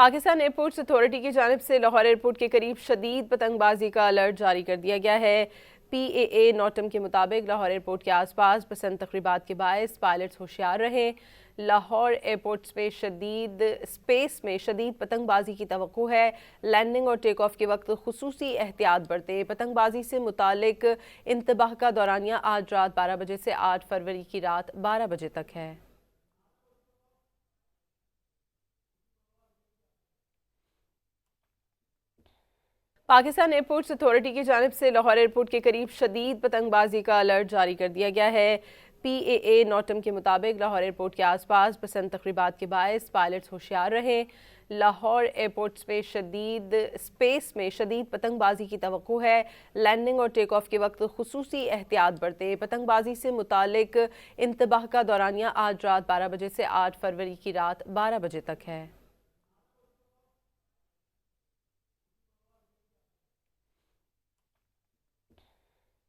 Pakistan airports authority की जानिब से लाहौर एयरपोर्ट के करीब शदीद पतंगबाजी का अलर्ट जारी कर दिया गया है। PAA नोटम के मुताबिक लाहौर एयरपोर्ट के आसपास पसंद तकरीबात के बायस पायलट्स होशियार रहें। लाहौर एयरपोर्ट स्पेस में शदीद पतंगबाजी की तवक्को है। लैंडिंग और टेक ऑफ के वक्त खुसूसी एहतियात बरतें। पतंगबाजी से मुतालिक इंतबाह का दौरानिया आज रात 12 बजे से 8 फरवरी की रात 12 बजे तक है। पाकिस्तान एयरपोर्ट्स अथॉरिटी की जानिब से लाहौर एयरपोर्ट के करीब शदीद पतंगबाजी का अलर्ट जारी कर दिया गया है। PAA नोटम के मुताबिक लाहौर एयरपोर्ट के आसपास पसंद तकरीबात के बायस पायलट्स होशियार रहें। लाहौर एयरपोर्ट स्पेस में शदीद पतंगबाजी की तवक्को है। लैंडिंग और टेक ऑफ के वक्त खुसूसी एहतियात बरतें। पतंगबाजी से मुतालिक इंतबाह का दौरानिया आज रात 12 बजे से 8 फरवरी की रात 12 बजे तक है।